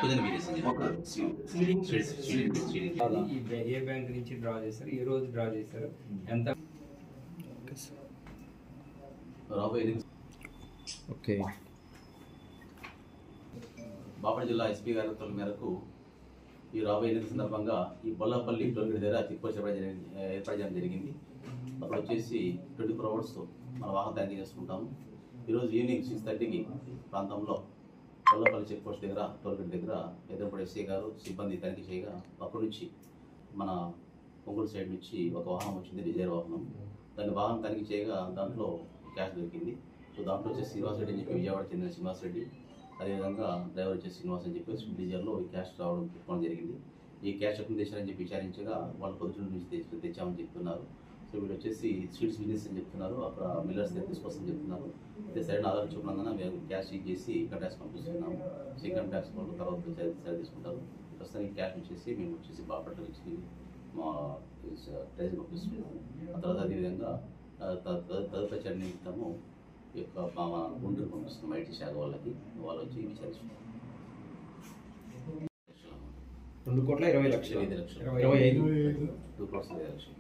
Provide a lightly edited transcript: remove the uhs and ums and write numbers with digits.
మొక్కజొన్న బిజినెస్ ఏ బ్యాంక్ నుంచి డ్రా చేశారు, ఏ రోజు డ్రా చేశారు, ఎంత రాబోయే ఓకే. బాపట్ల జిల్లా ఎస్పీ గారి ఉత్తర్వుల మేరకు ఈ రాబోయే ఎన్నికల సందర్భంగా ఈ బొల్లపల్లి టోల్గేట్ దగ్గర చెక్ పోస్ట్ ఏర్పాటు చేయడం జరిగింది. అక్కడ వచ్చేసి 24 hours మన వాహన తనిఖీ చేసుకుంటాము. ఈరోజు ఈవినింగ్ 6:30కి ప్రాంతంలో బొల్లపల్లి చెక్ పోస్ట్ దగ్గర టోల్గేట్ దగ్గర ఎదురుపడే ఎస్ఐ గారు సిబ్బంది తనిఖీ చేయగా అక్కడి నుంచి మన ఒంగోలు సైడ్ నుంచి ఒక వాహనం వచ్చింది, డిజైర్ వాహనం. దాన్ని వాహనం తనిఖీ చేయగా దాంట్లో క్యాష్ దొరికింది. సో దాంట్లో వచ్చేసి శ్రీనివాస్ రెడ్డి అని చెప్పి విజయవాడ చెందిన శ్రీనివాస్ రెడ్డి, అదేవిధంగా డ్రైవర్ వచ్చేసి శ్రీనివాస్ అని చెప్పి స్విఫ్ట్ డిజైర్లో ఈ క్యాష్ పెట్టుకోవడం జరిగింది. ఈ క్యాష్ ఎక్కడ తెచ్చారని చెప్పి విచారించగా వాళ్ళు పొద్దున్న నుంచి తెచ్చామని చెప్తున్నారు. సో వీళ్ళు వచ్చేసి స్వీట్స్ బిజినెస్ అని చెప్తున్నారు, అక్కడ మిల్లర్స్ దగ్గర తీసుకొస్తామని చెప్తున్నారు. అయితే సరైన ఆధారం చూపినందున మేము క్యాష్ సీజ్ చేసి ఇన్కమ్ ట్యాక్స్ పంపిస్తున్నాము. సో ఇన్కమ్ ట్యాక్స్ వాళ్ళు తర్వాత సరి తీసుకుంటారు. ప్రస్తుతానికి క్యాష్ వచ్చేసి మేము వచ్చేసి బాపట్ల నుంచి మా ట్రైన్ పంపిస్తున్నాము. ఆ తర్వాత అదేవిధంగా తదుపరి చర్య నిమిత్తము ఈ యొక్క మా గుంటూరు పంపిస్తున్నాం ఐటీ శాఖ వాళ్ళకి, వాళ్ళు వచ్చి విచారిస్తున్నాం. 2,20,00,000 5 లక్షలు 25 2 crores 5 లక్షలు.